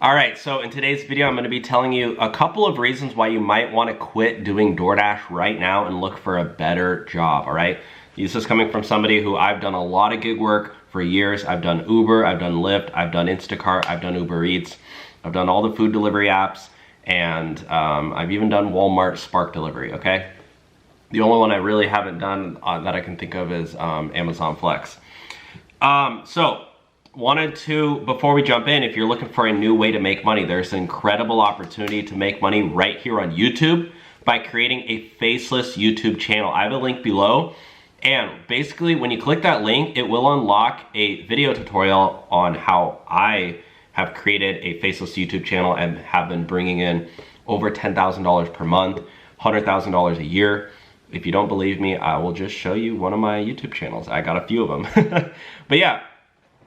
All right, so in today's video, I'm gonna be telling you a couple of reasons why you might wanna quit doing DoorDash right now and look for a better job, all right? This is coming from somebody who I've done a lot of gig work for years. I've done Uber, I've done Lyft, I've done Instacart, I've done Uber Eats, I've done all the food delivery apps, and I've even done Walmart Spark Delivery, okay? The only one I really haven't done that I can think of is Amazon Flex. Wanted to, before we jump in, if you're looking for a new way to make money, there's an incredible opportunity to make money right here on YouTube by creating a faceless YouTube channel. I have a link below, and basically when you click that link, it will unlock a video tutorial on how I have created a faceless YouTube channel and have been bringing in over $10,000 per month, $100,000 a year. If you don't believe me, I will just show you one of my YouTube channels. I got a few of them. But yeah,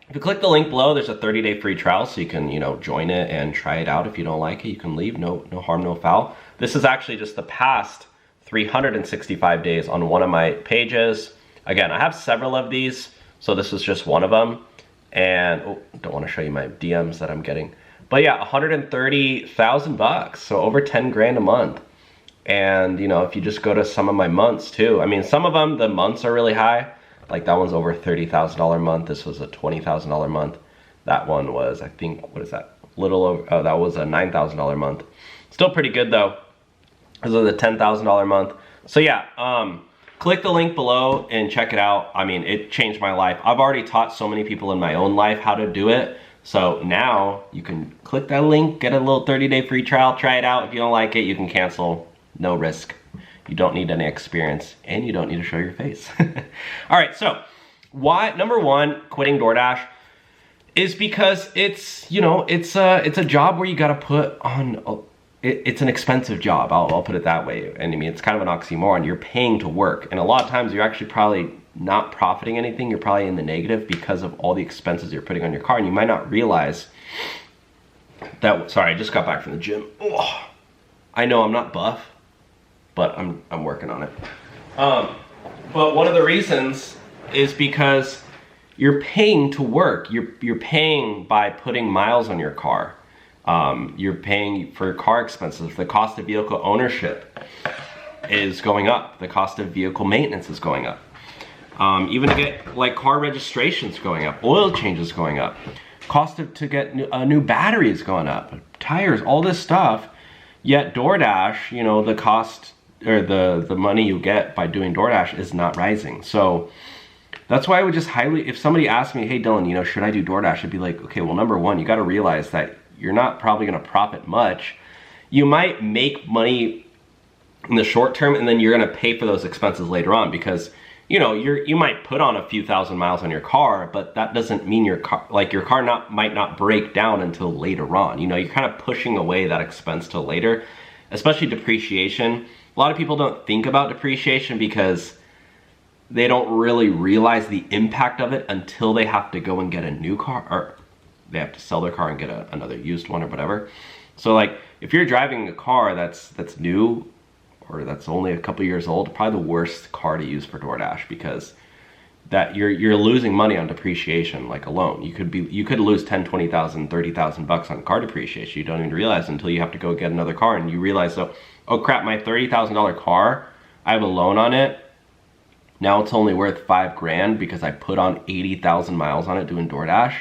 if you click the link below, there's a 30-day free trial, so you can, join it and try it out. If you don't like it, you can leave. No harm, no foul. This is actually just the past 365 days on one of my pages. Again, I have several of these, so this is just one of them. And don't want to show you my DMs that I'm getting. But yeah, 130,000 bucks, so over 10 grand a month. And if you just go to some of my months too, I mean, some of them, the months are really high. Like that one's over $30,000 a month. This was a $20,000 a month. That one was, I think, what is that? Little over, oh, that was a $9,000 a month. Still pretty good though. This was a $10,000 a month. So yeah, click the link below and check it out. I mean, it changed my life. I've already taught so many people in my own life how to do it. So now you can click that link, get a little 30-day free trial, try it out. If you don't like it, you can cancel, no risk. You don't need any experience, and you don't need to show your face. All right, so number one, quitting DoorDash is because it's a job where you got to put on. It's an expensive job. I'll put it that way. And I mean, it's kind of an oxymoron. You're paying to work, and a lot of times you're actually probably not profiting anything. You're probably in the negative because of all the expenses you're putting on your car, and you might not realize that. Sorry, I just got back from the gym. Oh, I know I'm not buff, but I'm working on it. But one of the reasons is because you're paying to work. You're paying by putting miles on your car. You're paying for car expenses. The cost of vehicle ownership is going up. The cost of vehicle maintenance is going up. Even to get like car registrations going up. Oil changes going up. Cost to get a new battery is going up. Tires, all this stuff. Yet DoorDash, the cost or the money you get by doing DoorDash is not rising. So that's why I would just if somebody asked me, hey Dylan, should I do DoorDash? I'd be like, okay, well, number one, you got to realize that you're not probably going to profit much. You might make money in the short term, and then you're going to pay for those expenses later on because, you might put on a few thousand miles on your car, but that doesn't mean your car might not break down until later on. You're kind of pushing away that expense till later, especially depreciation. A lot of people don't think about depreciation because they don't really realize the impact of it until they have to go and get a new car, or they have to sell their car and get another used one or whatever. So like if you're driving a car that's new or that's only a couple years old, probably the worst car to use for DoorDash because that you're losing money on depreciation like alone. You could lose 10, 20,000, 30,000 bucks on car depreciation. You don't even realize until you have to go get another car and you realize, oh crap, my $30,000 car, I have a loan on it. Now it's only worth 5 grand because I put on 80,000 miles on it doing DoorDash.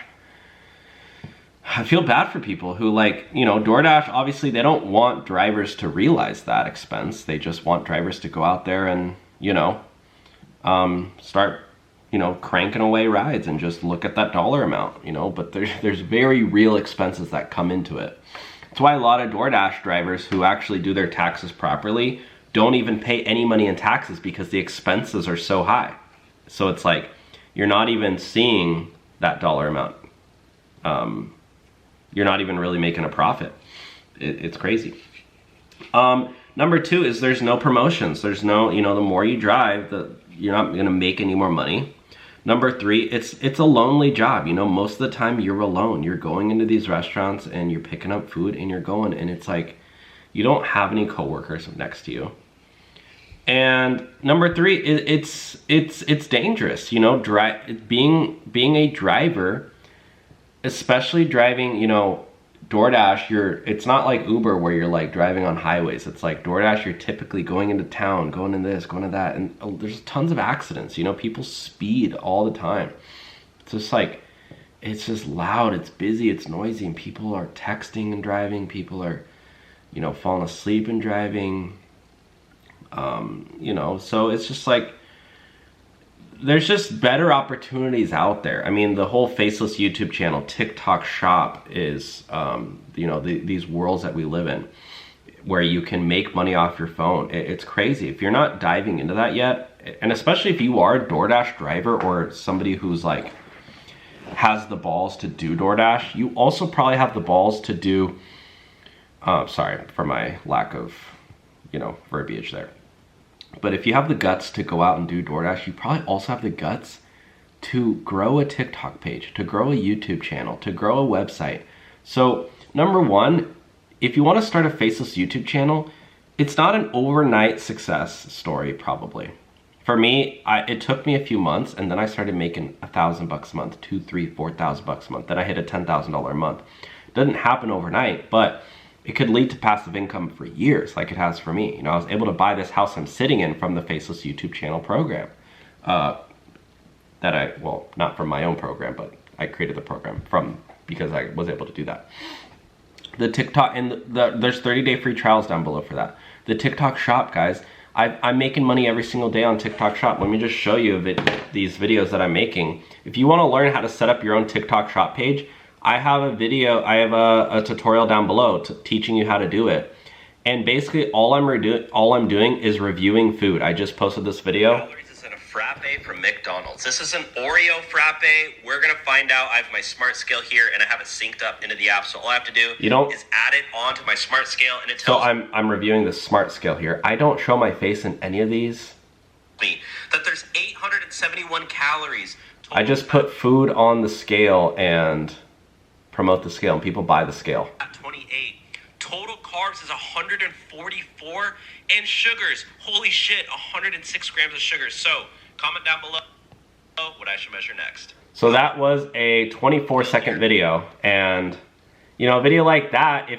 I feel bad for people who DoorDash, obviously they don't want drivers to realize that expense. They just want drivers to go out there and, start, cranking away rides and just look at that dollar amount, but there's very real expenses that come into it. That's why a lot of DoorDash drivers who actually do their taxes properly don't even pay any money in taxes because the expenses are so high. So it's like, you're not even seeing that dollar amount. You're not even really making a profit. It's crazy. Number two is there's no promotions. There's no, the more you drive, you're not gonna make any more money. Number three, it's a lonely job. Most of the time you're alone. You're going into these restaurants and you're picking up food and you're going, and it's like, you don't have any coworkers next to you. And number three, it's dangerous, being a driver, especially driving, DoorDash, it's not like Uber where you're like driving on highways. It's like DoorDash, you're typically going into town, going in this, going to that, and there's tons of accidents. You know, people speed all the time. It's just like, it's just loud, it's busy, it's noisy, and people are texting and driving. People are, you know, falling asleep and driving. You know, so it's just like, there's just better opportunities out there. I mean, the whole faceless YouTube channel, TikTok shop is, you know, these worlds that we live in where you can make money off your phone. It's crazy. If you're not diving into that yet, and especially if you are a DoorDash driver or somebody who's like, has the balls to do DoorDash, you also probably have the balls to do, sorry for my lack of, you know, verbiage there. But if you have the guts to go out and do DoorDash, you probably also have the guts to grow a TikTok page, to grow a YouTube channel, to grow a website. So number one, if you want to start a faceless YouTube channel, it's not an overnight success story probably. For me, it took me a few months, and then I started making $1,000 a month, $2,000, $3,000, $4,000 a month. Then I hit a $10,000 a month. It doesn't happen overnight, but it could lead to passive income for years, like it has for me. You know, I was able to buy this house I'm sitting in from the Faceless YouTube channel program. Well, not from my own program, but I created the program because I was able to do that. The TikTok, and there's 30-day free trials down below for that. The TikTok shop, guys, I'm making money every single day on TikTok shop. Let me just show you these videos that I'm making. If you want to learn how to set up your own TikTok shop page, I have a video, I have a tutorial down below teaching you how to do it. And basically all I'm doing is reviewing food. I just posted this video. Calories is in a frappe from McDonald's. This is an Oreo frappe. We're gonna find out. I have my smart scale here and I have it synced up into the app. So all I have to do is add it onto my smart scale and it tells me. So I'm reviewing the smart scale here. I don't show my face in any of these. That there's 871 calories. I just put food on the scale and promote the scale, and people buy the scale. At 28, total carbs is 144, and sugars, holy shit, 106 grams of sugar. So comment down below what I should measure next. So that was a 24-second video, and you know, a video like that,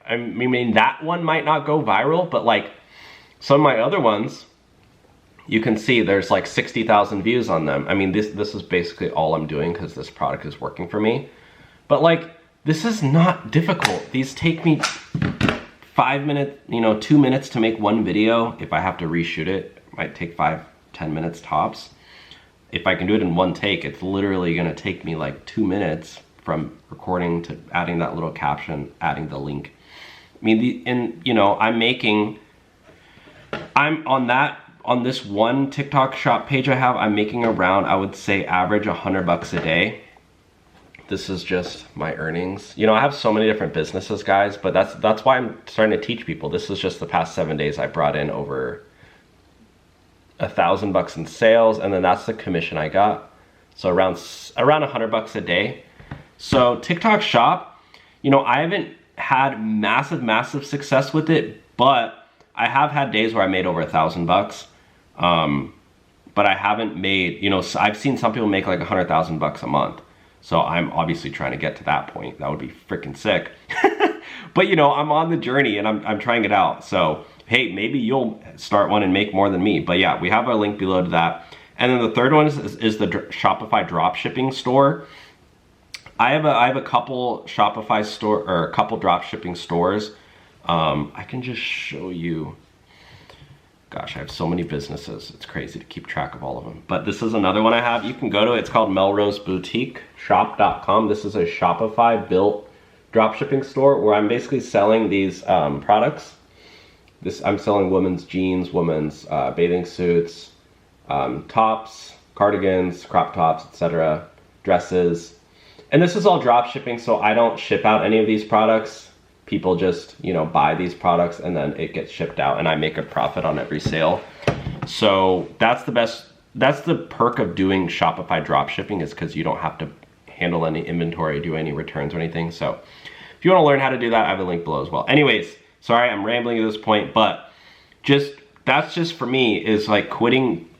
I mean, that one might not go viral, but like some of my other ones, you can see there's like 60,000 views on them. I mean, this is basically all I'm doing because this product is working for me. But like, this is not difficult. These take me 5 minutes, you know, 2 minutes to make one video. If I have to reshoot it, it might take 5-10 minutes tops. If I can do it in one take, it's literally gonna take me like 2 minutes from recording to adding that little caption, adding the link. I mean, you know, I'm on this one TikTok shop page I have, I'm making around, I would say, average $100 a day. This is just my earnings. You know, I have so many different businesses, guys, but that's why I'm starting to teach people. This is just the past 7 days I brought in over $1,000 in sales, and then that's the commission I got. So around $100 a day. So TikTok shop, you know, I haven't had massive success with it, but I have had days where I made over $1,000. But I haven't made, you know, I've seen some people make like $100,000 a month. So I'm obviously trying to get to that point. That would be freaking sick. But you know, I'm on the journey and I'm trying it out. So hey, maybe you'll start one and make more than me. But yeah, we have a link below to that. And then the third one is the Shopify dropshipping store. I have a couple Shopify store, or a couple dropshipping stores. I can just show you. Gosh, I have so many businesses. It's crazy to keep track of all of them. But this is another one I have. You can go to, it's called Melrose Boutique Shop.com. This is a Shopify built dropshipping store where I'm basically selling these products. I'm selling women's jeans, women's bathing suits, tops, cardigans, crop tops, etc., dresses. And this is all dropshipping, so I don't ship out any of these products. People just, you know, buy these products and then it gets shipped out and I make a profit on every sale. So that's the perk of doing Shopify dropshipping, is because you don't have to handle any inventory, do any returns or anything. So if you want to learn how to do that, I have a link below as well. Anyways, sorry, I'm rambling at this point, but that's just for me, is like quitting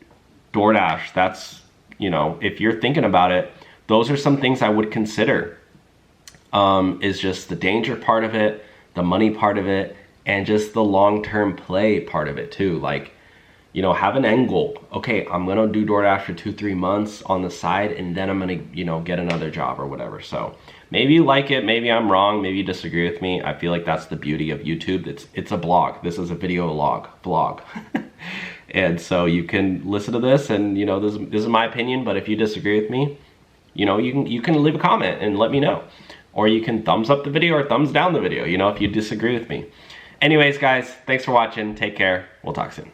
DoorDash. That's, you know, if you're thinking about it, those are some things I would consider. is just the danger part of it, the money part of it, and just the long-term play part of it too. Like, you know, have an end goal. Okay, I'm gonna do DoorDash for 2-3 months on the side, and then I'm gonna, you know, get another job or whatever. So maybe you like it, maybe I'm wrong, maybe you disagree with me. I feel like that's the beauty of YouTube. It's a blog. This is a video vlog. And so you can listen to this, and you know, this is my opinion, but if you disagree with me, you know, you can leave a comment and let me know. Or you can thumbs up the video or thumbs down the video, you know, if you disagree with me. Anyways, guys, thanks for watching. Take care. We'll talk soon.